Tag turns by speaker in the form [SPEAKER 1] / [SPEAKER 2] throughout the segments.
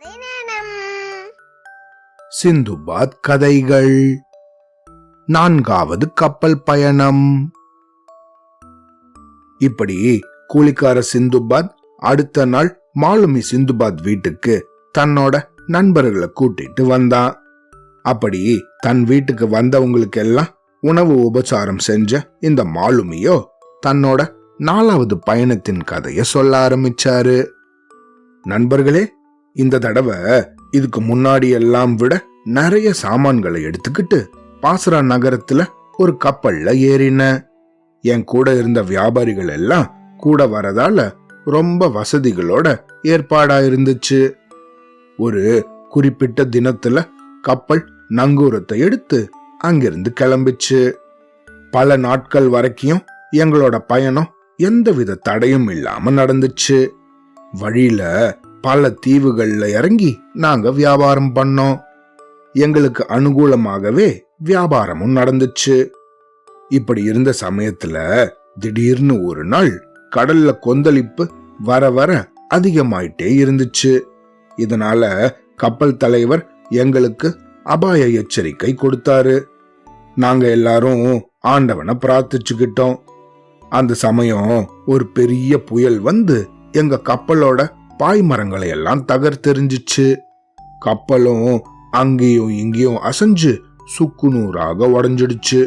[SPEAKER 1] கதை நேரம்.
[SPEAKER 2] சிந்துபாத் கதைகள். 4வது கப்பல் பயணம். இப்படி கூலிக்கார சிந்துபாத் அடுத்த நாள் மாலுமி சிந்துபாத் வீட்டுக்கு தன்னோட நண்பர்களை கூட்டிட்டு வந்தான். அப்படி தன் வீட்டுக்கு வந்தவங்களுக்கு எல்லாம் உணவு உபசாரம் செஞ்ச இந்த மாலுமியோ தன்னோட 4வது பயணத்தின் கதைய சொல்ல ஆரம்பிச்சாரு. நண்பர்களே, இந்த தடவை இதுக்கு முன்னாடி எல்லாம் விட நிறைய சாமான்களை எடுத்துக்கிட்டு பாசரா நகரத்துல ஒரு கப்பல்ல ஏறின. என் கூட இருந்த வியாபாரிகள் எல்லாம் கூட வரதால ரொம்ப வசதிகளோட ஏற்பாடா இருந்துச்சு. ஒரு குறிப்பிட்ட தினத்துல கப்பல் நங்கூரத்தை எடுத்து அங்கிருந்து கிளம்பிச்சு. பல நாட்கள் வரைக்கும் எங்களோட பயணம் எந்தவித தடையும் இல்லாம நடந்துச்சு. வழியில பல தீவுகள்ல இறங்கி நாங்க வியாபாரம் பண்ணோம். எங்களுக்கு அனுகூலமாகவே வியாபாரமும் நடந்துச்சு. இப்படி இருந்த சமயத்துல திடீர்னு ஒரு நாள் கடல்ல கொந்தளிப்பு வர வர அதிகமாயிட்டே இருந்துச்சு. இதனால கப்பல் தலைவர் எங்களுக்கு அபாய எச்சரிக்கை கொடுத்தாரு. நாங்க எல்லாரும் ஆண்டவனை பிரார்த்திச்சுக்கிட்டோம். அந்த சமயம் ஒரு பெரிய புயல் வந்து எங்க கப்பலோட பாய்மரங்களை எல்லாம் தகர்த்தெறிஞ்சிச்சு. கப்பலும் அங்கேயும் இங்கேயும் அசைஞ்சு சுக்குநூறாக உடஞ்சிடுச்சு.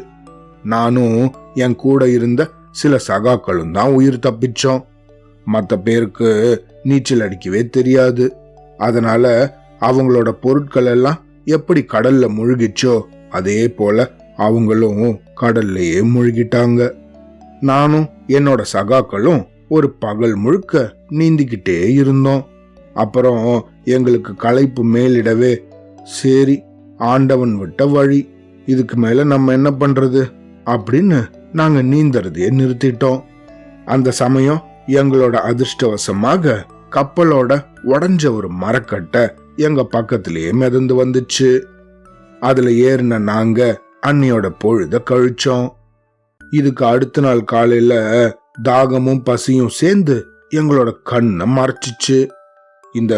[SPEAKER 2] நானும் என் கூட இருந்த சில சகாக்களும் தான் உயிர் தப்பிச்சோம். மற்ற பேருக்கு நீச்சல் அடிக்கவே தெரியாது. அதனால அவங்களோட பொருட்கள் எல்லாம் எப்படி கடல்ல முழுகிச்சோ அதே போல அவங்களும் கடல்லையே முழுகிட்டாங்க. நானும் என்னோட சகாக்களும் ஒரு பகல் முழுக்க நீந்திக்கிட்டே இருந்தோம். அப்புறம் எங்களுக்கு களைப்பு மேலிடவே, சரி ஆண்டவன் விட்ட வழி, இதுக்கு மேல நம்ம என்ன பண்றது அப்படின்னு நாங்க நீந்தறதையே நிறுத்திட்டோம். அந்த சமயம் எங்களோட அதிர்ஷ்டவசமாக கப்பலோட உடஞ்ச ஒரு மரக்கட்டை எங்க பக்கத்திலேயே மிதந்து வந்துச்சு. அதுல ஏறின நாங்க அன்னியோட பொழுத கழிச்சோம். இதுக்கு அடுத்த நாள் காலையில தாகமும் பசியும் சேர்ந்து எங்களோட கண்ணை மறைச்சிச்சு. இந்த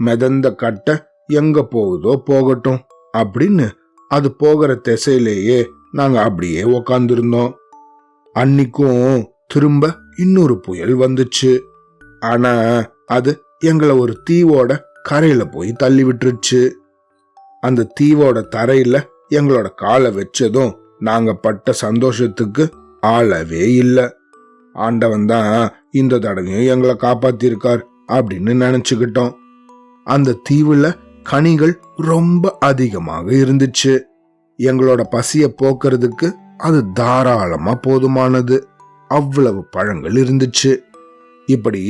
[SPEAKER 2] மிதந்த கட்டை எங்க போகுதோ போகட்டும் அப்படின்னு அது போகிற திசையிலேயே நாங்க அப்படியே உக்காந்துருந்தோம். அன்னிக்கும் திரும்ப இன்னொரு புயல் வந்துச்சு. ஆனா அது எங்களை ஒரு தீவோட கரையில போய் தள்ளி விட்டுருச்சு. அந்த தீவோட தரையில எங்களோட காலை வச்சதும் நாங்க பட்ட சந்தோஷத்துக்கு ஆளவே இல்லை. ஆண்டவன் தான் இந்த தடவையும் எங்களை காப்பாத்திருக்கார் அப்படின்னு நினைச்சுக்கிட்டோம். அந்த தீவுல கனிகள் ரொம்ப அதிகமாக இருந்துச்சு. எங்களோட பசிய போக்குறதுக்கு அது தாராளமா போதுமானது. அவ்வளவு பழங்கள் இருந்துச்சு. இப்படி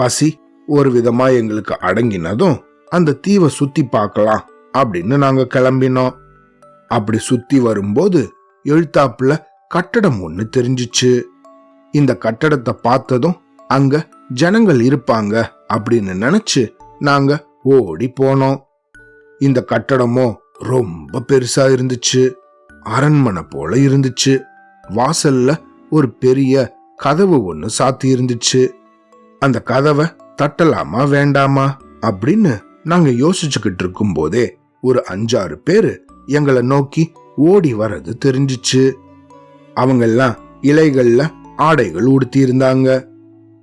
[SPEAKER 2] பசி ஒரு விதமா எங்களுக்கு அடங்கினதும் அந்த தீவை சுத்தி பார்க்கலாம் அப்படின்னு நாங்க கிளம்பினோம். அப்படி சுத்தி வரும்போது எழுத்தாப்புல கட்டடம் ஒண்ணு தெரிஞ்சிச்சு. இந்த கட்டடத்தை பார்த்ததும் அங்க ஜனங்கள் இருப்பாங்க அப்படின்னு நினைச்சு நாங்க ஓடி போனோம். இந்த கட்டடமோ ரொம்ப பெருசா இருந்துச்சு. அரண்மனை போல இருந்துச்சு. வாசல்ல ஒரு பெரிய கதவு ஒண்ணு சாத்தி இருந்துச்சு. அந்த கதவை தட்டலாமா வேண்டாமா அப்படின்னு நாங்க யோசிச்சுக்கிட்டு இருக்கும் போதே ஒரு 5-6 பேரு எங்களை நோக்கி ஓடி வர்றது தெரிஞ்சிச்சு. அவங்க எல்லாம் இலைகள்ல ஆடைகள் உடுத்தி இருந்தாங்க.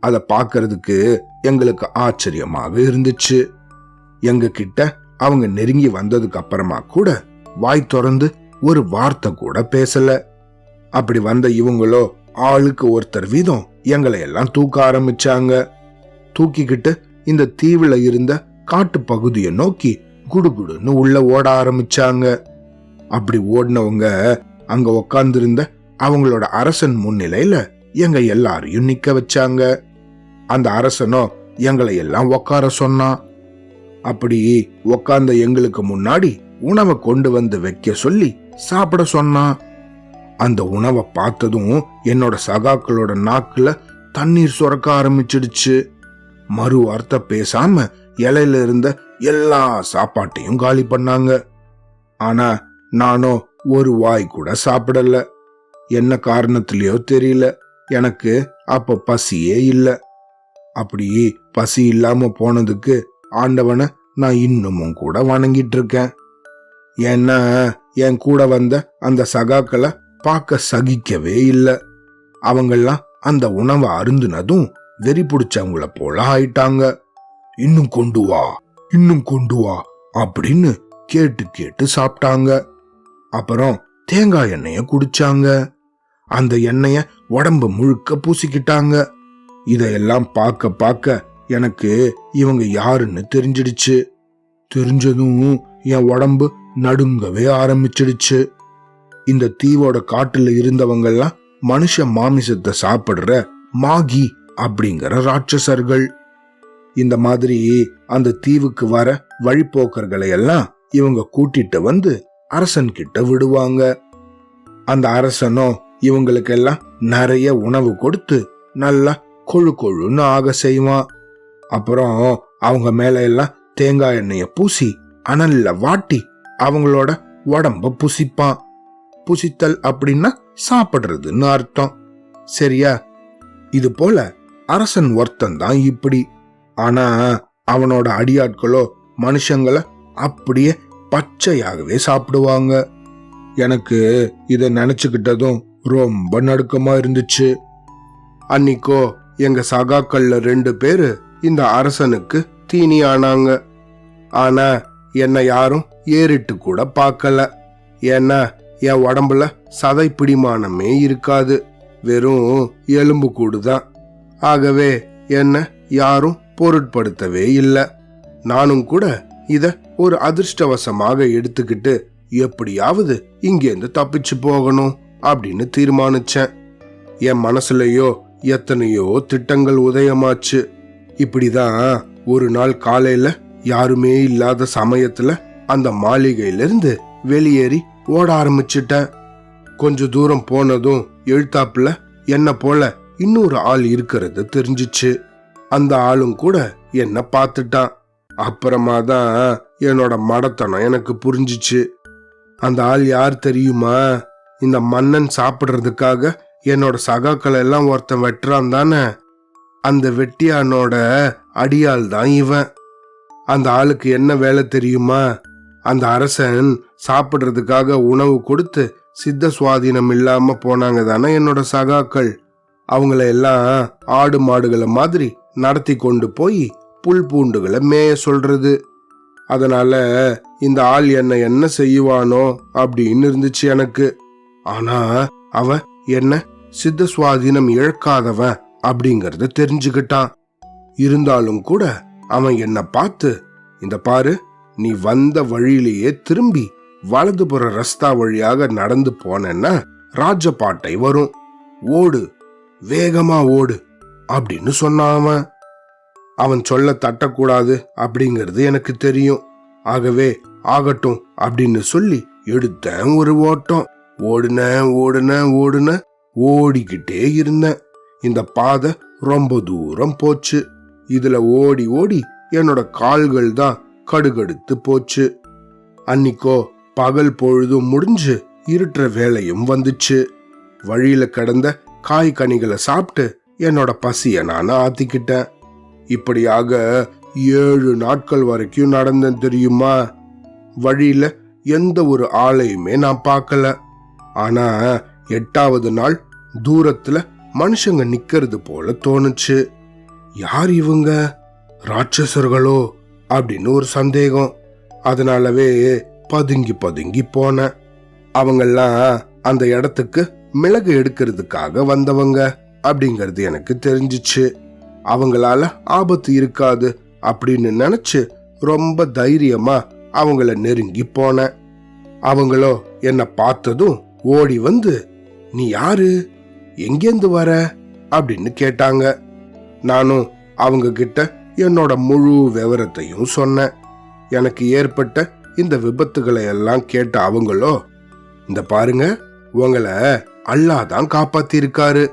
[SPEAKER 2] அத பாக்குறதுக்கு எங்களுக்கு ஆச்சரியமாக இருந்துச்சு. எங்க கிட்ட அவங்க நெருங்கி வந்ததுக்கு அப்புறமா கூட வாய் திறந்து ஒரு வார்த்தை கூட பேசல. அப்படி வந்த இவங்களோ ஆளுக்கு ஒருத்தர் வீதம் எங்களை எல்லாம் தூக்க ஆரம்பிச்சாங்க. தூக்கிக்கிட்டு இந்த தீவுல இருந்த காட்டு பகுதியை நோக்கி குடுகுடுன்னு உள்ள ஓட ஆரம்பிச்சாங்க. அப்படி ஓடினவங்க அங்க உக்காந்துருந்த அவங்களோட அரசன் முன்னிலையில எங்க எல்லாரையும் நிக்க வச்சாங்க. அந்த அரசனோ எங்களை எல்லாம் உக்கார சொன்னான். அப்படி உக்காந்த எங்களுக்கு முன்னாடி உணவை கொண்டு வந்து வைக்க சொல்லி சாப்பிட சொன்னான். அந்த உணவை பார்த்ததும் என்னோட சகாக்களோட நாக்குல தண்ணீர் சுரக்க ஆரம்பிச்சிடுச்சு. மறு வார்த்தை பேசாம இலையில இருந்த எல்லா சாப்பாட்டையும் காலி பண்ணாங்க. ஆனா நானோ ஒரு வாய் கூட சாப்பிடல. என்ன காரணத்திலயோ தெரியல, எனக்கு அப்ப பசியே இல்ல. அப்படி பசி இல்லாம போனதுக்கு ஆண்டவனை நான் இன்னமும் கூட வணங்கிட்டு இருக்கேன். ஏன்னா என் கூட வந்த அந்த சகாக்களை பார்க்க சகிக்கவே இல்லை. அவங்கெல்லாம் அந்த உணவை அருந்துனதும் வெறி பிடிச்சவங்கள போல ஆயிட்டாங்க. இன்னும் கொண்டு வா, இன்னும் கொண்டு வா அப்படின்னு கேட்டு கேட்டு சாப்பிட்டாங்க. அப்புறம் தேங்காய் எண்ணெய குடிச்சாங்க. அந்த எண்ணெய உடம்பு முழுக்க பூசிக்கிட்டாங்க. இதையெல்லாம் பார்க்க பார்க்க எனக்கு இவங்க யாருன்னு தெரிஞ்சிடுச்சு. தெரிஞ்சதும் என் உடம்பு நடுங்கவே ஆரம்பிச்சிடுச்சு. இந்த தீவோட காட்டுல இருந்தவங்கெல்லாம் மனுஷ மாமிசத்தை சாப்பிடுற மாகி அப்படிங்கிற ராட்சசர்கள். இந்த மாதிரி அந்த தீவுக்கு வர வழிபோக்கர்களை எல்லாம் இவங்க கூட்டிட்டு வந்து அரசன் கிட்ட விடுவாங்க. அந்த அரசனோ இவங்களுக்கெல்லாம் நிறைய உணவு கொடுத்து நல்லா கொழு கொழுன்னு ஆக செய்வான். அப்புறம் அவங்க மேல எல்லாம் தேங்காய் எண்ணெய பூசி அனல்ல வாட்டி அவங்களோட உடம்ப புசிப்பான். புசித்தல் அப்படின்னா சாப்பிடுறதுன்னு அர்த்தம். சரியா? இது போல அரசன் ஒருத்தன் தான் இப்படி. ஆனா அவனோட அடியாட்களோ மனுஷங்களை அப்படியே பச்சையாகவே சாப்பிடுவாங்க. எனக்கு இத நினைச்சுக்கிட்டதும் ரொம்ப நடுக்கமா இருந்துச்சு. அன்னிக்கோ எங்க சகாக்கள்ல 2 பேரு இந்த அரசனுக்கு தீனி ஆனாங்க. ஆனா என்னை யாரும் ஏறிட்டு கூட பார்க்கல. ஏன்னா என் உடம்புல சதை பிடிமானமே இருக்காது, வெறும் எலும்பு கூடுதான். ஆகவே என்ன யாரும் பொருட்படுத்தவே இல்லை. நானும் கூட இத ஒரு அதிர்ஷ்டவசமாக எடுத்துக்கிட்டு எப்படியாவது இங்கேருந்து தப்பிச்சு போகணும் அப்படின்னு தீர்மானிச்சேன். என் மனசுலயோ எத்தனையோ திட்டங்கள் உதயமாச்சு. இப்படிதான் ஒரு நாள் காலையில யாருமே இல்லாத சமயத்துல அந்த மாளிகையிலிருந்து வெளியேறி ஓட ஆரம்பிச்சிட்டேன். கொஞ்ச தூரம் போனதும் எழுத்தாப்புல என்ன போல இன்னொரு ஆள் இருக்கிறது தெரிஞ்சிச்சு. அந்த ஆளும் கூட என்ன பார்த்துட்டான். அப்புறமா தான் என்னோட மடத்தனம் எனக்கு புரிஞ்சிச்சு. அந்த ஆள் யார் தெரியுமா? இந்த மன்னன் சாப்பிடுறதுக்காக என்னோட சகாக்களை எல்லாம் ஒருத்தன் வெட்டுறான் தானே, அந்த வெட்டியானோட அடியாள் தான் இவன். அந்த ஆளுக்கு என்ன வேலை தெரியுமா? அந்த அரசன் சாப்பிடுறதுக்காக உணவு கொடுத்து சித்த சுவாதீனம் இல்லாம போனாங்க தானே என்னோட சகாக்கள். அவங்கள எல்லாம் ஆடு மாடுகளை மாதிரி நடத்தி கொண்டு போய் புல் பூண்டுகளை மேய சொல்றது. அதனால இந்த ஆள் என்ன செய்வானோ அப்படின்னு இருந்துச்சு எனக்கு. ஆனா அவன் என்ன சித்த சுவாதீனம் இழக்காதவன் அப்படிங்கறத தெரிஞ்சுக்கிட்டான். இருந்தாலும் கூட அவன் என்ன பார்த்து, இந்த பாரு, நீ வந்த வழியிலேயே திரும்பி வலதுபுற ரஸ்தா வழியாக நடந்து போனேன்னா ராஜபாட்டை வரும், ஓடு, வேகமா ஓடு அப்படின்னு சொன்னான். அவன் சொல்ல தட்டக்கூடாது அப்படிங்கிறது எனக்கு தெரியும். ஆகவே ஆகட்டும் அப்படின்னு சொல்லி எடுத்தேன் ஒரு ஓட்டம். ஓடுன ஓடிக்கிட்டே இருந்தேன். இந்த பாதை ரொம்ப தூரம் போச்சு. இதுல ஓடி ஓடி என்னோட கால்கள் தான் கடுகடுத்து போச்சு. அன்னிக்கோ பகல் பொழுதும் முடிஞ்சு இருட்டுற வேலையும் வந்துச்சு. வழியில கிடந்த காய்கனிகளை சாப்பிட்டு என்னோட பசிய நான் ஆத்திக்கிட்டேன். இப்படியாக 7 நாட்கள் வரைக்கும் நடந்தேன் தெரியுமா. வழியில எந்த ஒரு ஆளையுமே நான் பார்க்கல. ஆனா 8வது நாள் தூரத்துல மனுஷங்க நிக்கிறது போல தோணுச்சு. யார் இவங்க? ராட்சசர்களோ அப்படின்னு ஒரு சந்தேகம். அதனாலவே பதுங்கி பதுங்கி போனேன். அவங்கெல்லாம் அந்த இடத்துக்கு மிளகு எடுக்கிறதுக்காக வந்தவங்க அப்படிங்கிறது எனக்கு தெரிஞ்சிச்சு. அவங்களால ஆபத்து இருக்காது அப்படின்னு நினைச்சு ரொம்ப தைரியமா அவங்கள நெருங்கி போனேன். அவங்களோ என்ன பார்த்ததும் ஓடி வந்து, நீ யாரு, எங்கேந்து வர அப்படின்னு கேட்டாங்க. நானும் அவங்க கிட்ட என்னோட முழு விவரத்தையும் சொன்னேன். எனக்கு ஏற்பட்ட இந்த விபத்துகளை எல்லாம் கேட்ட அவங்களோ, இந்த பாருங்க, உங்களை அல்லாஹ் தான் காப்பாத்தி இருக்காரு,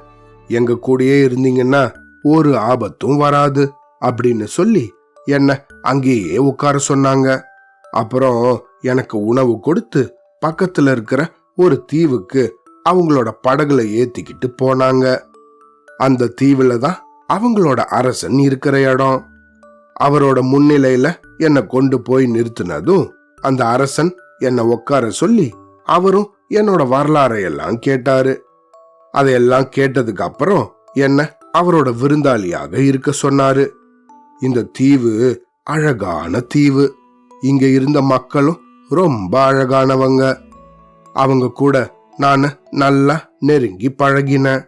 [SPEAKER 2] எங்க கூடயே இருந்தீங்கன்னா ஒரு ஆபத்தும் வராது அப்படின்னு சொல்லி என்ன அங்கேயே உட்கார சொன்னாங்க. அப்புறம் எனக்கு உணவு கொடுத்து பக்கத்துல இருக்கிற ஒரு தீவுக்கு அவங்களோட படகுல ஏத்திக்கிட்டு போனாங்க. அந்த தீவுல தான் அவங்களோட அரசன் இருக்கிற இடம். அவரோட முன்னிலையில என்னை கொண்டு போய் நிறுத்தினதும் அந்த அரசன் என்னை உட்கார சொல்லி அவரும் என்னோட வரலாறையெல்லாம் கேட்டாரு. அதையெல்லாம் கேட்டதுக்கு அப்புறம் என்ன அவரோட விருந்தாளியாக இருக்க சொன்னாரு. இந்த தீவு அழகான தீவு. இங்க இருந்த மக்களும் ரொம்ப அழகானவங்க. அவங்க கூட நான் நல்லா நெருங்கி பழகினேன்.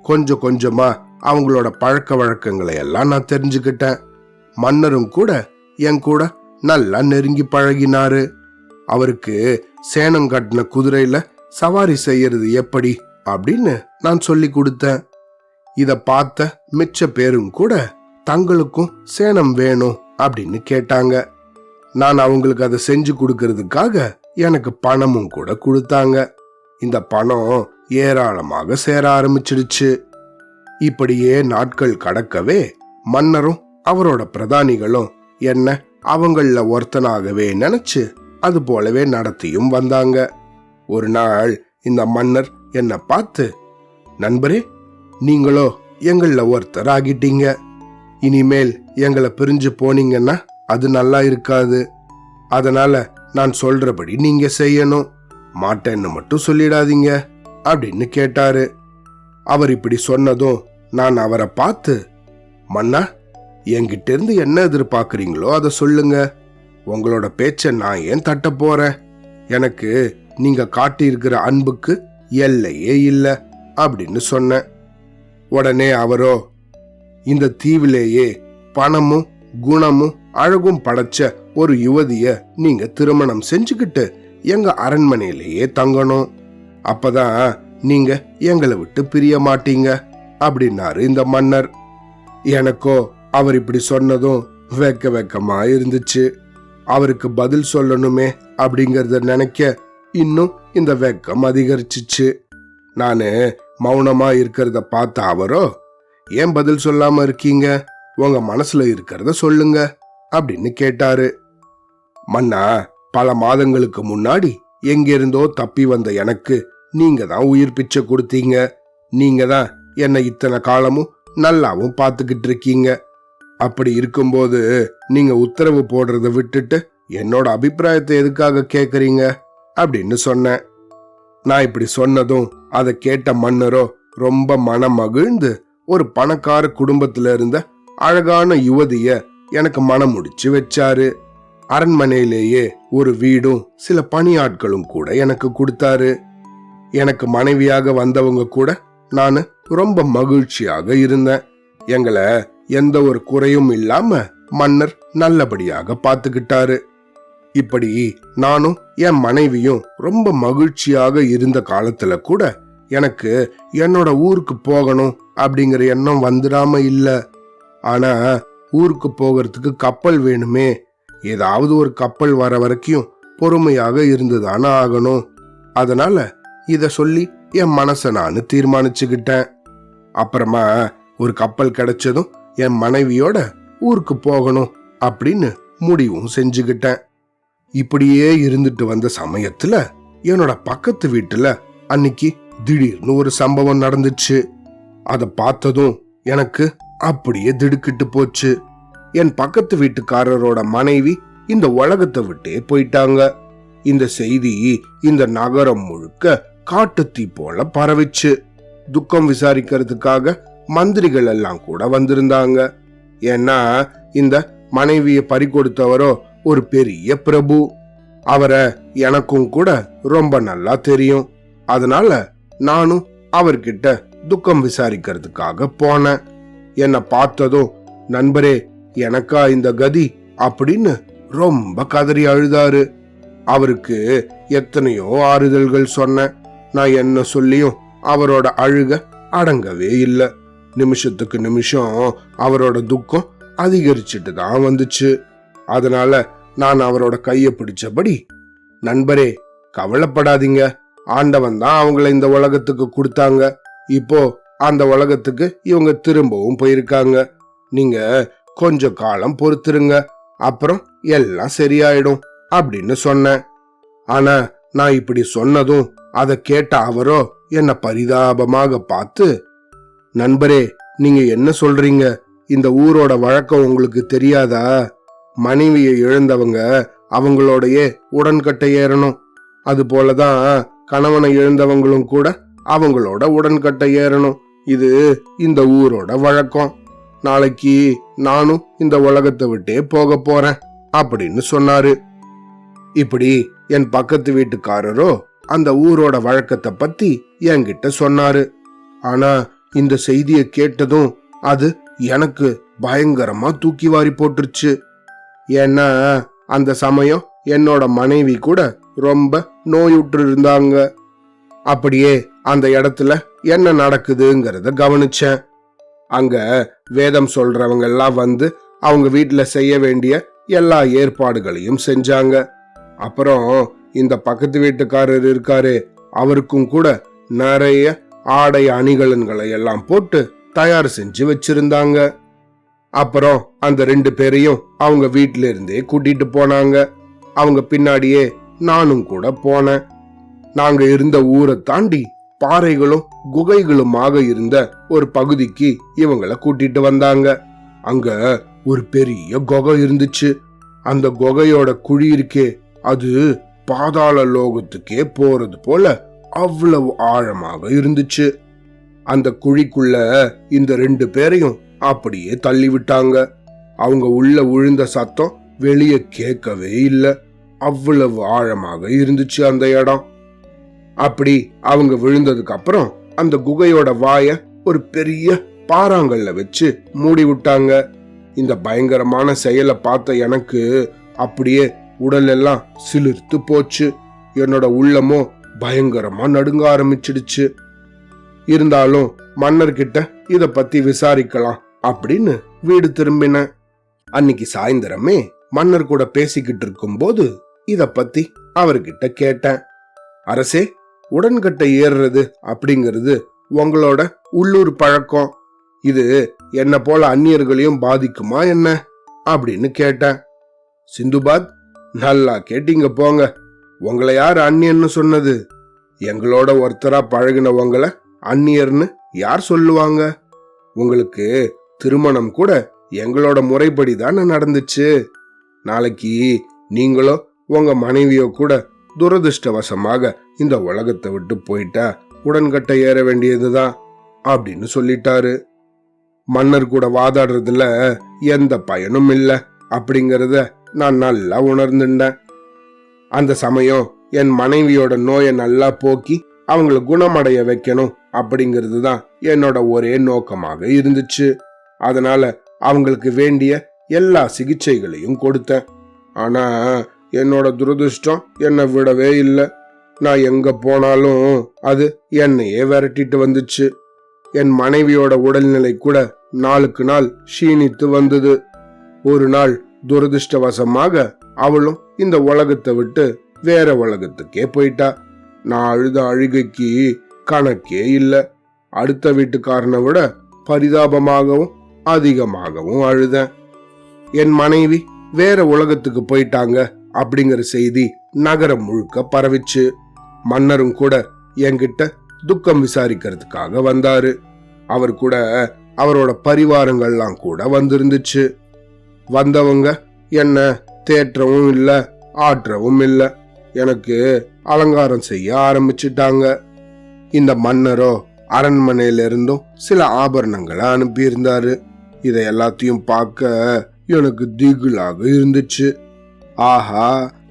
[SPEAKER 2] கொஞ்சம் கொஞ்சமா அவங்களோட பழக்க வழக்கங்களை எல்லாம் நான் தெரிஞ்சுக்கிட்டேன். மன்னரும் கூட என் கூட நல்லா நெருங்கி பழகினாரு. அவருக்கு சேனம் கட்டின குதிரையில சவாரி செய்யறது எப்படி அப்படின்னு நான் சொல்லி கொடுத்தேன். இத பார்த்த மிச்ச பேரும் கூட தங்களுக்கும் சேனம் வேணும் அப்படின்னு கேட்டாங்க. நான் அவங்களுக்கு அதை செஞ்சு கொடுக்கறதுக்காக எனக்கு பணமும் கூட கொடுத்தாங்க. இந்த பணம் ஏராளமாக சேர ஆரம்பிச்சிடுச்சு. இப்படியே நாட்கள் கடக்கவே மன்னரும் அவரோட பிரதானிகளும் என்ன அவங்கள ஒருத்தனாகவே நினைச்சு அது போலவே நடத்தியும் வந்தாங்க. ஒரு நாள் இந்த மன்னர் என்ன பார்த்து, நண்பரே, நீங்களோ எங்கள ஒருத்தர் ஆகிட்டீங்க. இனிமேல் எங்களை பிரிஞ்சு போனீங்கன்னா அது நல்லா இருக்காது. அதனால நான் சொல்றபடி நீங்க செய்யணும், மாட்டேன்னு மட்டும் சொல்லிடாதீங்க அப்படின்னு கேட்டாரு. அவர் இப்படி சொன்னதும் நான் அவரை பார்த்து, மன்னா, என்கிட்ட இருந்து என்ன எதிர்பார்க்கறீங்களோ அதை சொல்லுங்க. உங்களோட பேச்ச நான் ஏன் தட்ட போறேன்? எனக்கு நீங்க காட்டியிருக்கிற அன்புக்கு எல்லையே இல்லை அப்படின்னு சொன்னேன். உடனே அவரோ, இந்த தீவிலேயே பணமும் குணமும் அழகும் படைச்ச ஒரு யுவதிய நீங்க திருமணம் செஞ்சுக்கிட்டு எங்க அரண்மனையிலேயே தங்கணும். அப்பதான் நீங்க எங்களை விட்டு பிரிய மாட்டீங்க அப்படின்னாரு இந்த மன்னர். எனக்கோ அவர் இப்படி சொன்னதும் வெக்கமா இருந்துச்சு. அவருக்கு பதில் சொல்லணுமே அப்படிங்கறத நினைக்க இன்னும் இந்த வெக்கம் அதிகரிச்சிச்சு. நானு மௌனமா இருக்கிறத பார்த்த அவரோ, ஏன் பதில் சொல்லாம இருக்கீங்க? உங்க மனசுல இருக்கிறத சொல்லுங்க அப்படின்னு கேட்டாரு. மன்னா, பல மாதங்களுக்கு முன்னாடி எங்கிருந்தோ தப்பி வந்த எனக்கு நீங்க தான் உயிர் பிச்சை கொடுத்தீங்க. நீங்க தான் என்னை இத்தனை காலமும் நல்லாவும் பார்த்துக்கிட்டு இருக்கீங்க. அப்படி இருக்கும்போது நீங்க உத்தரவு போடுறத விட்டுட்டு என்னோட அபிப்பிராயத்தை எதுக்காக கேக்குறீங்க அப்படின்னு சொன்னேன். நான் இப்படி சொன்னதும் அதை கேட்ட மன்னரோ ரொம்ப மனம் மகிழ்ந்து ஒரு பணக்கார குடும்பத்துல இருந்த அழகான யுவதிய எனக்கு மனம் முடிச்சு வச்சாரு. அரண்மனையிலேயே ஒரு வீடும் சில பணியாட்களும் கூட எனக்கு கொடுத்தாரு. எனக்கு மனைவியாக வந்தவங்க கூட நானு ரொம்ப மகிழ்ச்சியாக இருந்தேன். எங்களை எந்த ஒரு குறையும் இல்லாம மன்னர் நல்லபடியாக பார்த்துக்கிட்டாரு. இப்படி நானும் என் மனைவியும் ரொம்ப மகிழ்ச்சியாக இருந்த காலத்துல கூட எனக்கு என்னோட ஊருக்கு போகணும் அப்படிங்கிற எண்ணம் வந்துடாம இல்ல. ஆனா ஊருக்கு போகிறதுக்கு கப்பல் வேணுமே. ஏதாவது ஒரு கப்பல் வர வரைக்கும் பொறுமையாக இருந்துதானே ஆகணும். அதனால இத சொல்லி என் மனசை நான் தீர்மானிச்சுக்கிட்டேன். அப்புறமா ஒரு கப்பல் கிடைச்சதும் என் மனைவியோட ஊருக்கு போகணும் அப்படின்னு முடிவும் செஞ்சுக்கிட்டேன். இப்படியே இருந்துட்டு வந்த சமயத்துல என்னோட பக்கத்து வீட்டுல அன்னைக்கு திடீர்னு ஒரு சம்பவம் நடந்துச்சு. அத பார்த்ததும் எனக்கு அப்படியே திடுக்கிட்டு போச்சு. என் பக்கத்து வீட்டுக்காரரோட மனைவி இந்த உலகத்தை விட்டே போயிட்டாங்க. இந்த செய்தி இந்த நகரம் முழுக்க காட்டுத்தீ போல பரவிச்சு. துக்கம் விசாரிக்கிறதுக்காக மந்திரிகள் எல்லாம் கூட வந்திருந்தாங்க. ஏன்னா இந்த மனைவியை பறிகொடுத்தவரோ ஒரு பெரிய பிரபு. அவரை எனக்கும் கூட ரொம்ப நல்லா தெரியும். அதனால நானும் அவர்கிட்ட துக்கம் விசாரிக்கிறதுக்காக போனேன். என்னை பார்த்ததும், நண்பரே, எனக்கா இந்த கதி அப்படின்னு ரொம்ப கதறி அழுதாரு. அவருக்கு எத்தனையோ ஆறுதல்கள் சொன்னேன். நான் என்ன சொல்லியும் அவரோட அழுக அடங்கவே இல்லை. நிமிஷத்துக்கு நிமிஷம் அவரோட துக்கம் அதிகரிச்சுட்டு தான் வந்துச்சு. அதனால நான் அவரோட கைய பிடிச்சபடி, நண்பரே, கவலைப்படாதீங்க, ஆண்டவன் தான் அவங்கள இந்த உலகத்துக்கு கொடுத்தாங்க. இப்போ அந்த உலகத்துக்கு இவங்க திரும்பவும் போயிருக்காங்க. நீங்க கொஞ்ச காலம் பொறுத்துருங்க, அப்புறம் எல்லாம் சரியாயிடும் அப்படின்னு சொன்னேன். ஆனா நான் இப்படி சொன்னதும் அதை கேட்ட அவரோ என்ன பரிதாபமாக பார்த்து, நண்பரே, நீங்க என்ன சொல்றீங்க? இந்த ஊரோட வழக்கம் உங்களுக்கு தெரியாதா? மனைவியை இழந்தவங்க அவங்களோடயே உடன்கட்டை ஏறணும். அது போலதான் கணவனை இழந்தவங்களும் கூட அவங்களோட உடன்கட்டை ஏறணும். இது இந்த ஊரோட வழக்கம். நாளைக்கு நானும் இந்த உலகத்தை விட்டே போக போறேன் அப்படின்னு சொன்னாரு. இப்படி என் பக்கத்து வீட்டுக்காரரோ அந்த ஊரோட வழக்கத்தை பத்தி என்கிட்ட சொன்னாரு. ஆனா இந்த செய்தியை கேட்டதும் அது எனக்கு பயங்கரமா தூக்கி வாரி போட்டுருச்சு. ஏன்னா அந்த சமயம் என்னோட மனைவி கூட ரொம்ப நோயுற்று இருந்தாங்க. அப்படியே அந்த இடத்துல என்ன நடக்குதுங்கிறத கவனிச்சேன். அங்க வேதம் சொல்றவங்க எல்லாம் வந்து அவங்க வீட்டுல செய்ய வேண்டிய எல்லா ஏற்பாடுகளையும் செஞ்சாங்க. அப்புறம் இந்த பக்கத்து வீட்டுக்காரர் இருக்காரு, அவருக்கும் கூட நிறைய ஆடை அணிகலன்களை எல்லாம் போட்டு தயார் செஞ்சு வச்சிருந்தாங்க. அப்புறம் அந்த 2 பேரையும் அவங்க வீட்டில இருந்தே கூட்டிட்டு போனாங்க. அவங்க பின்னாடியே நானும் கூட போனேன். நாங்க இருந்த ஊரை தாண்டி பாறைகளும் குகைகளுமாக இருந்த ஒரு பகுதிக்கு இவங்களை கூட்டிட்டு வந்தாங்க. அங்க ஒரு பெரிய குகை இருந்துச்சு. அந்த குகையோட குழி இருக்கே, அது பாதாள லோகத்துக்கே போறது போல அவ்வளவு ஆழமாக இருந்துச்சு. அந்த குழிக்குள்ள இந்த 2 பேரையும் அப்படியே தள்ளி விட்டாங்க. அவங்க உள்ள விழுந்த சத்தம் வெளியே கேட்கவே இல்லை. அவ்வளவு ஆழமாக இருந்துச்சு அந்த இடம். அப்படி அவங்க விழுந்ததுக்கு அப்புறம் அந்த குகையோட வாய ஒரு பெரிய பாறாங்கல்ல வச்சு மூடி விட்டாங்க. இந்த பயங்கரமான செயலை பார்த்த எனக்கு அப்படியே உடல் எல்லாம் சிலிர்த்து போச்சு. என்னோட உள்ளமோ பயங்கரமா நடுங்க ஆரம்பிச்சிடுச்சு. இருந்தாலும் மன்னர்கிட்ட இத பத்தி விசாரிக்கலாம் அப்படின்னு வீடு திரும்பின. அன்னைக்கு சாயந்தரமே மன்னர் கூட பேசிக்கிட்டு இருக்கும் போது இத பத்தி அவர்கிட்ட கேட்டேன். அரசே, உடன்கட்டை ஏறுறது அப்படிங்கிறது உங்களோட உள்ளூர் பழக்கம். இது என்ன போல அந்நியர்களையும் பாதிக்குமா என்ன அப்படின்னு கேட்டேன். சிந்துபாத், நல்லா கேட்டீங்க போங்க. உங்களை யார் அந்நியன்னு சொன்னது? எங்களோட ஒருத்தரா பழகின உங்களை அந்நியர்னு யார் சொல்லுவாங்க? உங்களுக்கு திருமணம் கூட எங்களோட முறைப்படி தானே நடந்துச்சு. நாளைக்கு நீங்களோ உங்க மனைவியோ கூட துரதிருஷ்டவசமாக இந்த உலகத்தை விட்டு போயிட்டா உடன்கட்டை ஏற வேண்டியதுதான் அப்படின்னு சொல்லிட்டாரு. மன்னர் கூட வாதாடுறதுல எந்த பயனும் இல்லை அப்படிங்கறத நான் நல்லா உணர்ந்துட்டேன். அந்த சமயம் என் மனைவியோட நோயை நல்லா போக்கி அவங்கள குணமடைய வைக்கணும் அப்படிங்கிறது தான் என்னோட ஒரே நோக்கமாக இருந்துச்சு. அதனால அவங்களுக்கு வேண்டிய எல்லா சிகிச்சைகளையும் கொடுத்தேன். ஆனா என்னோட துரதிருஷ்டம் என்னை விடவே இல்லை. நான் எங்க போனாலும் அது என்னையே விரட்டிட்டு வந்துச்சு. என் மனைவியோட உடல்நிலை கூட நாளுக்கு நாள் க்ஷீணித்து வந்தது. ஒரு நாள் துரதிருஷ்டவசமாக அவளும் இந்த உலகத்தை விட்டு வேற உலகத்துக்கே போயிட்டா. நான் அழுத அழுகைக்கு கணக்கே இல்லை. அடுத்த வீட்டுக்காரனை விட பரிதாபமாகவும் அதிகமாகவும் அழுதேன். என் மனைவி வேற உலகத்துக்கு போயிட்டாங்க அப்படிங்கிற செய்தி நகரம் முழுக்க பரவிச்சு. மன்னரும் கூட என்கிட்ட துக்கம் விசாரிக்கிறதுக்காக வந்தாரு. அவர் கூட அவரோட பரிவாரங்கள்லாம் கூட வந்திருந்துச்சு. வந்தவங்க என்ன தேற்றவும் இல்லை, ஆற்றவும் இல்லை. எனக்கு அலங்காரம் செய்ய ஆரம்பிச்சிட்டாங்க. இந்த மன்னரோ அரண்மனையில இருந்தும் சில ஆபரணங்களை அனுப்பியிருந்தாரு. இதை எல்லாத்தையும் பார்க்க எனக்கு திகிலாக இருந்துச்சு. ஆஹா,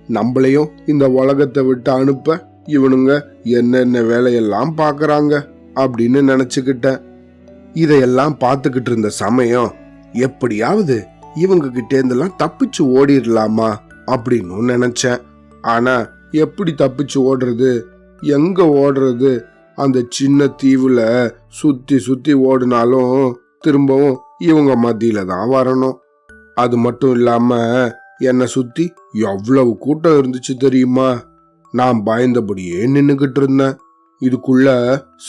[SPEAKER 2] நம்மளையும் இந்த உலகத்தை விட்டு அனுப்ப இவனுங்க என்னென்ன வேலையெல்லாம் பாக்குறாங்க அப்படின்னு நினைச்சுக்கிட்டேன். இதையெல்லாம் பார்த்துக்கிட்டு இருந்த சமயம் எப்படியாவது இவங்க கிட்டே இருந்தெல்லாம் தப்பிச்சு ஓடிடலாமா அப்படின்னு நினைச்சேன். ஆனா எப்படி தப்பிச்சு ஓடுறது, எங்க ஓடுறது? அந்த சின்ன தீவுல சுத்தி சுத்தி ஓடினாலும் திரும்பவும் இவங்க மத்தியில தான் வரணும். அது மட்டும் இல்லாம என்னை சுத்தி எவ்வளவு கூட்டம் இருந்துச்சு தெரியுமா? நான் பயந்தபடியே நின்னுகிட்டு இருந்தேன். இதுக்குள்ள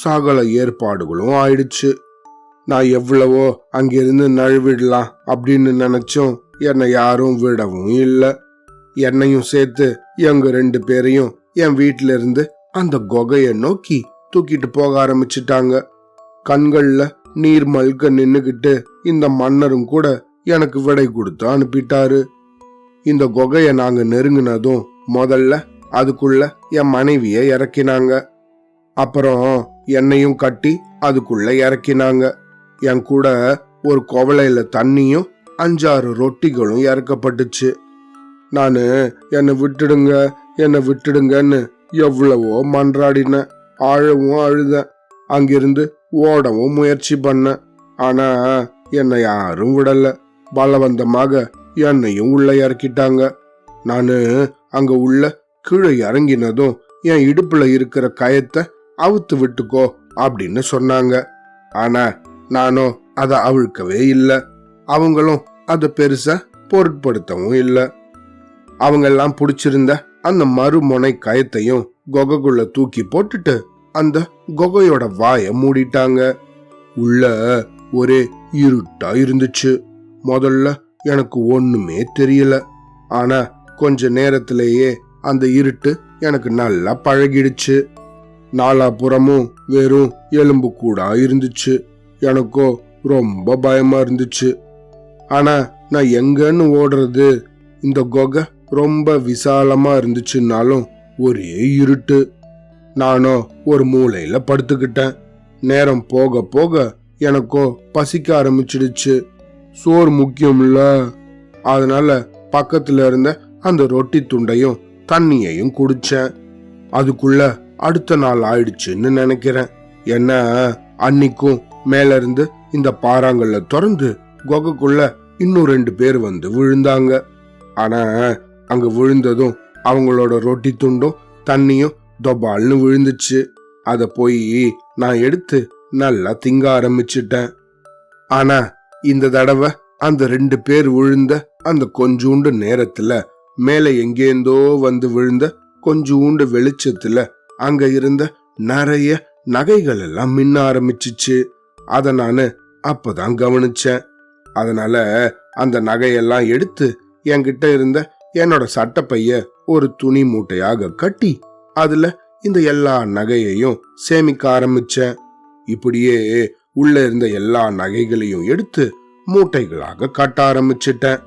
[SPEAKER 2] சகல ஏற்பாடுகளும் ஆயிடுச்சு. நான் எவ்வளவோ அங்கிருந்து நழுவிடலாம் அப்படின்னு நினைச்சோம். என்னை யாரும் விடவும் இல்லை. என்னையும் சேர்த்து எங்க 2 பேரையும் என் வீட்டில இருந்து அந்த குகையை நோக்கி தூக்கிட்டு போக ஆரம்பிச்சுட்டாங்க. கண்கள்ல நீர் மல்க நின்னுகிட்டு இந்த மன்னரும் கூட எனக்கு விடை கொடுத்து அனுப்பிட்டாரு. இந்த குகைய நாங்க நெருங்கினதும் முதல்ல அதுக்குள்ள என் மனைவிய இறக்கினாங்க. அப்புறம் என்னையும் கட்டி அதுக்குள்ள இறக்கினாங்க. என் கூட ஒரு குவளையில தண்ணியும் 5-6 ரொட்டிகளும் இறக்கப்பட்டுச்சு. நானு என்னை விட்டுடுங்க என்னை விட்டுடுங்கன்னு எவ்வளவோ மன்றாடினேன். ஆழவும் அழுதேன். அங்கிருந்து ஓடவும் முயற்சி பண்ணேன். ஆனா என்னை யாரும் விடல. பலவந்தமாக என்னையும் உள்ள இறக்கிட்டாங்க. நானு அங்க உள்ள கீழே இறங்கினதும் என் இடுப்புல இருக்கிற கயத்தை அவுத்து விட்டுக்கோ அப்படின்னு சொன்னாங்க. ஆனா நானும் அதை அவிழ்க்கவே இல்லை. அவங்களும் அதை பெருசா பொருட்படுத்தவும் இல்லை. அவங்கெல்லாம் பிடிச்சிருந்த அந்த மறுமுனை கயத்தையும் குகைக்குள்ள தூக்கி போட்டுட்டு அந்த குகையோட வாய மூடிட்டாங்க. உள்ள ஒரே இருட்டா இருந்துச்சு. முதல்ல எனக்கு ஒண்ணுமே தெரியல. ஆனா கொஞ்ச நேரத்திலேயே அந்த இருட்டு எனக்கு நல்லா பழகிடுச்சு. நாலாபுறமும் வெறும் எலும்பு கூடா இருந்துச்சு. எனக்கோ ரொம்ப பயமா இருந்துச்சு. ஆனா நான் எங்கன்னு ஓடுறது? இந்த குகை ரொம்ப விசாலமா இருந்துச்சுன்னாலும் ஒரே இருட்டு. நானும் ஒரு மூலையில படுத்துக்கிட்டேன். நேரம் போக போக எனக்கோ பசிக்க ஆரம்பிச்சிடுச்சு. சோறு முக்கியம்ல. அதனால பக்கத்துல இருந்த அந்த ரொட்டி துண்டையும் தண்ணியையும் குடிச்சேன். அதுக்குள்ள அடுத்த நாள் ஆயிடுச்சுன்னு நினைக்கிறேன். என்ன அன்னிக்கும் மேல இருந்து இந்த பாறாங்கல்ல திறந்து குகைக்குள்ள இன்னும் 2 பேர் வந்து விழுந்தாங்க. ஆனா அங்க விழுந்ததும் அவங்களோட ரொட்டி துண்டும் தண்ணியும் தொபால்னு விழுந்துச்சு. அத போய் நான் எடுத்து நல்லா திங்க ஆரம்பிச்சிட்டேன். ஆனா இந்த தடவை அந்த 2 பேர் விழுந்த அந்த கொஞ்சூண்டு நேரத்துல மேல எங்கேந்தோ வந்து விழுந்த கொஞ்சூண்டு வெளிச்சத்துல அங்க இருந்த நிறைய நகைகள் எல்லாம் மின்ன ஆரம்பிச்சிச்சு. அத நானு அப்பதான் கவனிச்சேன். அதனால அந்த நகையெல்லாம் எடுத்து என்கிட்ட இருந்த என்னோட சட்டப்பைய ஒரு துணி மூட்டையாக கட்டி அதுல இந்த எல்லா நகையையும் சேமிக்க ஆரம்பிச்சேன். இப்படியே உள்ள இருந்த எல்லா நகைகளையும் எடுத்து மூட்டைகளாக கட்ட ஆரம்பிச்சிட்டேன்.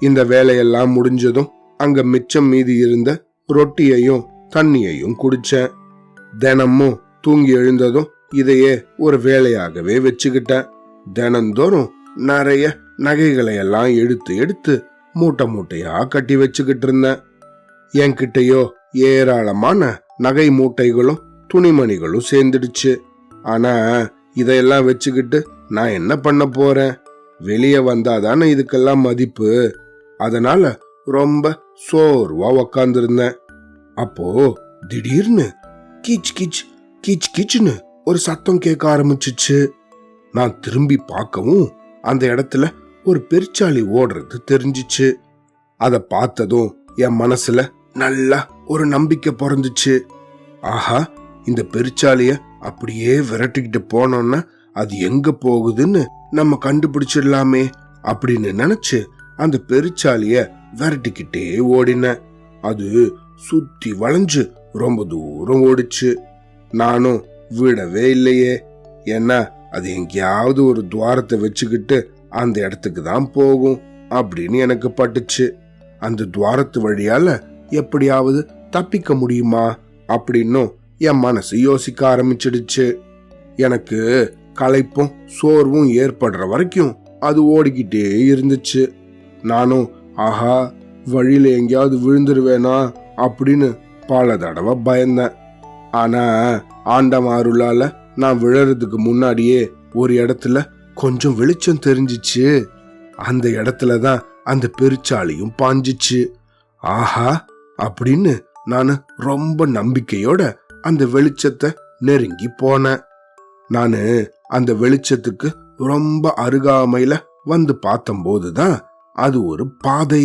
[SPEAKER 2] இந்த வேலையெல்லாம் முடிஞ்சதும் அங்க மிச்சம் மீதி இருந்த ரொட்டியையும் தண்ணியையும் குடிச்சேன். தினமும் தூங்கி எழுந்ததும் இதையே ஒரு வேலையாகவே வச்சுக்கிட்டேன். தினந்தோறும் நிறைய நகைகளை எல்லாம் எடுத்து எடுத்து மூட்டை மூட்டையா கட்டி வச்சுக்கிட்டு இருந்தேன். என்கிட்டயோ ஏராளமான நகை மூட்டைகளும் துணிமணிகளும் சேர்ந்துடுச்சு. ஆனா இதையெல்லாம் வச்சுக்கிட்டு நான் என்ன பண்ண போறேன்? வெளியே வந்தாதானே இதுக்கெல்லாம் மதிப்பு. அதனால ரொம்ப சோர்வா உக்காந்துருந்தேன். அப்போ திடீர்னு கீச் கீச் கீச் கீச்சுன்னு ஒரு சத்தம் கேட்க ஆரம்பிச்சிச்சு. நான் திரும்பி பார்க்கவும் அந்த இடத்துல ஒரு பெருச்சாளி ஓடுறது தெரிஞ்சிச்சு. அத பார்த்ததும் என் மனசுல நல்லா ஒரு நம்பிக்கை பிறந்துச்சு. ஆஹா, இந்த பெருச்சாலிய அப்படியே விரட்டிக்கிட்டு போனோம்னா அது எங்க போகுதுன்னு நம்ம கண்டுபிடிச்சிடலாமே அப்படின்னு நினைச்சு அந்த பெருச்சாலிய விரட்டிக்கிட்டே ஓடின. அது சுத்தி வளைஞ்சு ரொம்ப தூரம் ஓடிச்சு. நானும் விடவே இல்லையே. ஏன்னா அது எங்கேயாவது ஒரு துவாரத்தை வச்சுக்கிட்டு அந்த இடத்துக்கு தான் போகும் அப்படின்னு எனக்கு பட்டுச்சு. அந்த துவாரத்து வழியால எப்படியாவது தப்பிக்க முடியுமா அப்படின்னும் என் மனசு யோசிக்க ஆரம்பிச்சிடுச்சு. எனக்கு களைப்பும் சோர்வும் ஏற்படுற வரைக்கும் அது ஓடிக்கிட்டே இருந்துச்சு. நானும் ஆஹா, வழியில எங்கேயாவது விழுந்துருவேனா அப்படின்னு பல தடவை பயந்தேன். ஆனா ஆண்டவன் அருளால நான் விழறதுக்கு முன்னாடியே ஒரு இடத்துல கொஞ்சம் வெளிச்சம் தெரிஞ்சிச்சு. அந்த இடத்துலதான் அந்த பெருச்சாலியும் பாஞ்சிச்சு. ஆஹா அப்படின்னு நானு ரொம்ப நம்பிக்கையோட அந்த வெளிச்சத்தை நெருங்கி போனேன். நானு அந்த வெளிச்சத்துக்கு ரொம்ப அருகாமையில வந்து பார்த்தம்போதுதான் அது ஒரு பாதை,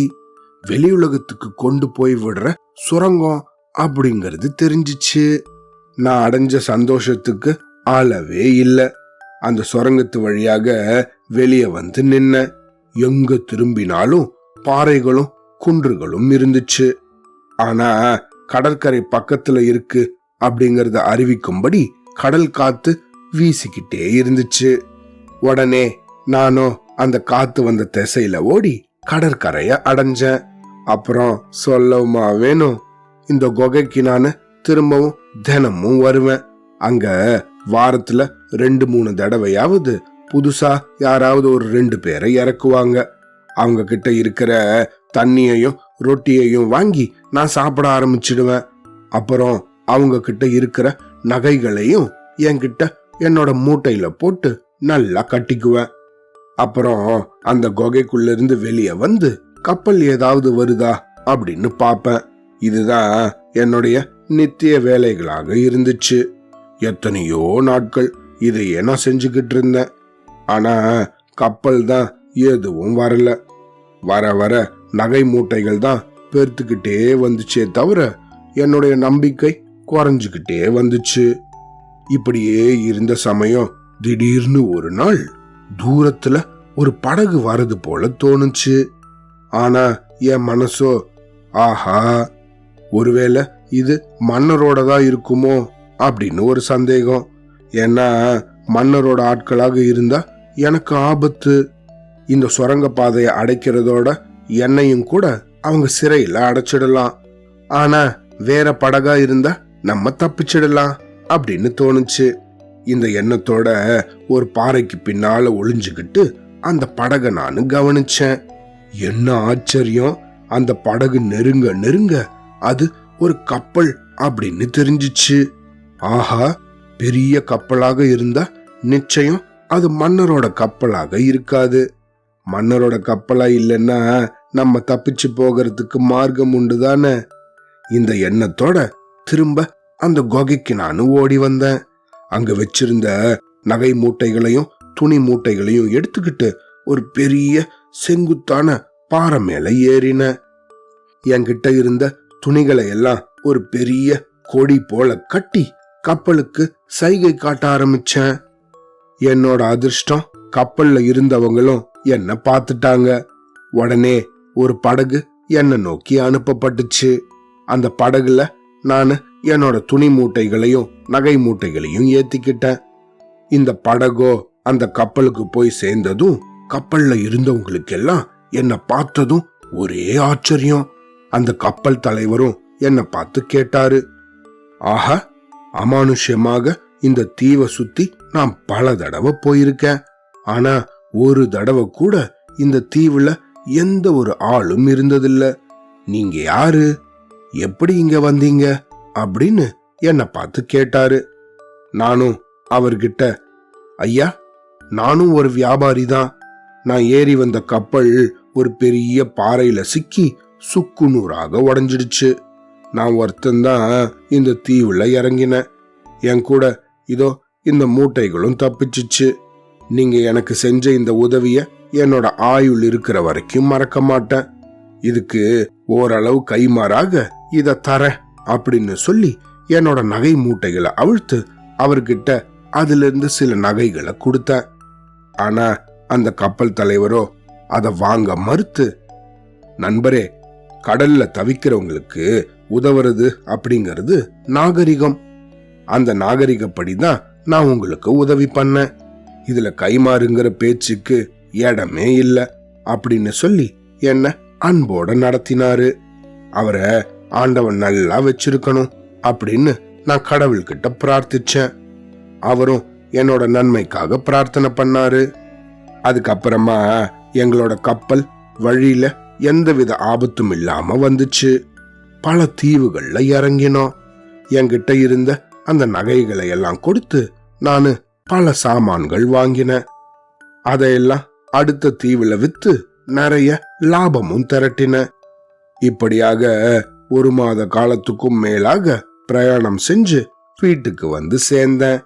[SPEAKER 2] வெளியுலகத்துக்கு கொண்டு போய் விடுற சுரங்கம் அப்படிங்கிறது தெரிஞ்சிச்சு. நான் அடைஞ்ச சந்தோஷத்துக்கு அளவே இல்லை. அந்த சுரங்கத்து வழியாக வெளியே வந்து நின்ன. எங்க திரும்பினாலும் பாறைகளும் குன்றுகளும் இருந்துச்சு. ஆனா கடற்கரை பக்கத்துல இருக்கு அப்படிங்கறத அறிவிக்கும்படி கடல் காத்து வீசிக்கிட்டே இருந்துச்சு. உடனே நானும் அந்த காத்து வந்த திசையில ஓடி கடற்கரைய அடைஞ்சேன். அப்புறம் சொல்லவுமா வேணும், இந்த குகைக்கு நான் திரும்பவும் தினமும் வருவேன். அங்க வாரத்துல 2-3 தடவையாவது புதுசா யாராவது ஒரு 2 பேரை இறக்குவாங்க. அவங்க கிட்ட இருக்கிற தண்ணியையும் ரொட்டியையும் வாங்கி நான் சாப்பிட ஆரம்பிச்சிடுவேன். அப்புறம் அவங்க கிட்ட இருக்கிற நகைகளையும் என்கிட்ட என்னோட மூட்டையில போட்டு நல்லா கட்டிக்குவேன். அப்புறம் அந்த குகைக்குள்ள இருந்து வெளியே வந்து கப்பல் ஏதாவது வருதா அப்படின்னு பாப்பேன். இதுதான் என்னுடைய நித்திய வேலைகளாக இருந்துச்சு. எத்தனையோ நாட்கள் இதையே நான் செஞ்சுக்கிட்டு இருந்தேன். ஆனா கப்பல் தான் எதுவும் வரல. வர வர நகை மூட்டைகள் தான் பெருத்துக்கிட்டே வந்துச்சே தவிர என்னுடைய நம்பிக்கை குறைஞ்சுக்கிட்டே வந்துச்சு. இப்படியே இருந்த சமயம் திடீர்னு ஒரு நாள் தூரத்துல ஒரு படகு வரது போல தோணுச்சு. ஆனா என் மனசோ, ஆஹா, ஒருவேளை இது மன்னரோட தான் இருக்குமோ அப்படின்னு ஒரு சந்தேகம். ஏன்னா மன்னரோட ஆட்களாக இருந்தா எனக்கு ஆபத்து. இந்த சுரங்க பாதையை அடைக்கிறதோட என்னையும் கூட அவங்க சிறையில அடைச்சிடலாம். ஆனா வேற படகா இருந்தா நம்ம தப்பிச்சிடலாம் அப்படின்னு தோணுச்சு. இந்த எண்ணத்தோட ஒரு பாறைக்கு பின்னால ஒளிஞ்சுக்கிட்டு அந்த படகை நானு கவனிச்சேன். என்ன ஆச்சரியம், அந்த படகு நெருங்க நெருங்க அது ஒரு கப்பல் அப்படின்னு தெரிஞ்சிச்சு. ஆஹா, பெரிய கப்பலாக இருந்தா நிச்சயம் அது மன்னரோட கப்பலாக இருக்காது. மன்னரோட கப்பலா இல்லைன்னா நம்ம தப்பிச்சு போகிறதுக்கு மார்க்கம் உண்டுதானே. இந்த எண்ணத்தோட திரும்ப அந்த குகைக்கு நானு ஓடி வந்தேன். அங்க வச்சிருந்த நகை மூட்டைகளையும் துணி மூட்டைகளையும் எடுத்துக்கிட்டு ஒரு பெரிய செங்குத்தான பாறை மேல ஏறின. என்கிட்ட இருந்த துணிகளை எல்லாம் ஒரு பெரிய கொடி போல கட்டி கப்பலுக்கு சைகை காட்ட ஆரம்பிச்சேன். என்னோட அதிர்ஷ்டம், கப்பல்ல இருந்தவங்களும் என்ன பார்த்துட்டாங்க. உடனே ஒரு படகு என்ன நோக்கி அனுப்பப்பட்டுச்சு. அந்த படகுல நானு என்னோட துணி மூட்டைகளையும் நகை மூட்டைகளையும் ஏத்திக்கிட்டேன். இந்த படகோ அந்த கப்பலுக்கு போய் சேர்ந்ததும் கப்பல்ல இருந்தவங்களுக்கு எல்லாம் என்ன பார்த்ததும் ஒரே ஆச்சரியம். அந்த கப்பல் தலைவரும் என்ன பார்த்து கேட்டாரு, ஆஹா, அமானுஷ்யமாக இந்த தீவை சுத்தி நான் பல தடவை போயிருக்கேன். ஆனா ஒரு தடவை கூட இந்த தீவுல எந்த ஒரு ஆளும் இருந்ததில்ல. நீங்க யாரு, எப்படி இங்க வந்தீங்க அப்படின்னு என்ன பார்த்து கேட்டாரு. நானும் அவர்கிட்ட, ஐயா, நானும் ஒரு வியாபாரி தான். நான் ஏறி வந்த கப்பல் ஒரு பெரிய பாறையில சிக்கி சுக்கு நூறாக உடைஞ்சிடுச்சு. நான் ஒருத்தந்தான் இந்த தீவுல இறங்கினேன். என் கூட இதோ இந்த மூட்டைகளும் தப்பிச்சிச்சு. நீங்க எனக்கு செஞ்ச இந்த உதவிய என்னோட ஆயுள் இருக்கிற வரைக்கும் மறக்க மாட்டேன். இதுக்கு ஓரளவு கைமாறாக இத தரேன் அப்படின்னு சொல்லி என்னோட நகை மூட்டைகளை அவிழ்த்து அவர்கிட்ட அதுல இருந்து சில நகைகளை கொடுத்தேன். ஆனா அந்த கப்பல் தலைவரோ அதை வாங்க மறுத்து, நண்பரே, கடல்ல தவிக்கிறவங்களுக்கு உதவுறது அப்படிங்கிறது நாகரிகம். அந்த நாகரிகப்படிதான் நான் உங்களுக்கு உதவி பண்ணேன். இதுல கைமாறுங்கிற பேச்சுக்கு இடமே இல்ல அப்படின்னு சொல்லி என்ன அன்போட நடத்தினாரு. அவரை ஆண்டவன் நல்லா வச்சிருக்கணும் அப்படின்னு நான் கடவுள்கிட்ட பிரார்த்திச்சேன். அவரும் என்னோட நன்மைக்காக பிரார்த்தனை பண்ணாரு. அதுக்கப்புறமா எங்களோட கப்பல் வழியில எந்தவித ஆபத்தும் இல்லாம வந்துச்சு. பல தீவுகள்ல இறங்கினோம். என்கிட்ட இருந்த அந்த நகைகளை எல்லாம் கொடுத்து நானு பல சாமான்கள் வாங்கினேன். அதையெல்லாம் அடுத்த தீவுல வித்து நிறைய லாபமும் திரட்டின. இப்படியாக 1 மாத காலத்துக்கும் மேலாக பிரயாணம் செஞ்சு வீட்டுக்கு வந்து சேர்ந்தேன்.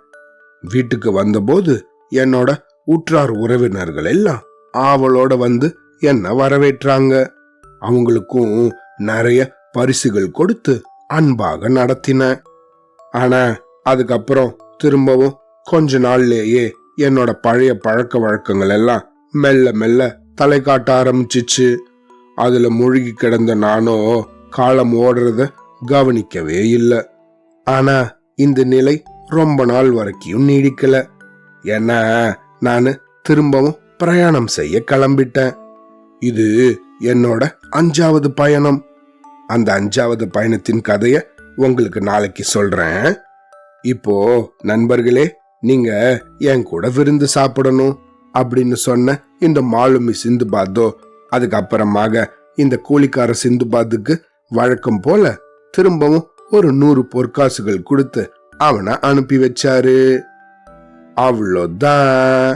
[SPEAKER 2] வீட்டுக்கு வந்தபோது என்னோட உற்றார் உறவினர்கள் எல்லாம் ஆவலோட வந்து என்ன வரவேற்றாங்க. அவங்களுக்கும் நிறைய பரிசுகள் கொடுத்து அன்பாக நடத்தின. ஆனா அதுக்கப்புறம் திரும்பவும் கொஞ்ச நாள்லேயே என்னோட பழைய பழக்க வழக்கங்கள் எல்லாம் மெல்ல மெல்ல தலை காட்ட ஆரம்பிச்சிச்சு. அதுல மூழ்கி கிடந்த நானோ காலம் ஓடுறத கவனிக்கவே இல்லை. ஆனா இந்த நிலை ரொம்ப நாள் வரைக்கும் நீடிக்கல. ஏன்னா நானு திரும்பவும் பிரயாணம் செய்ய கிளம்பிட்டேன். இது என்னோட 5வது பயணம். அந்த 5வது பயணத்தின் கதைய உங்களுக்கு நாளைக்கு சொல்றேன். இப்போ நண்பர்களே, நீங்க என் கூட விருந்து சாப்பிடணும் அப்படின்னு சொன்ன இந்த மாலுமி சிந்துபாத்தோ அதுக்கப்புறமாக இந்த கூலிக்கார சிந்துபாத்துக்கு வழக்கம் போல திரும்பவும் ஒரு 100 பொற்காசுகள் கொடுத்து அவனை அனுப்பி வச்சாரு. அவ்வளோதான்.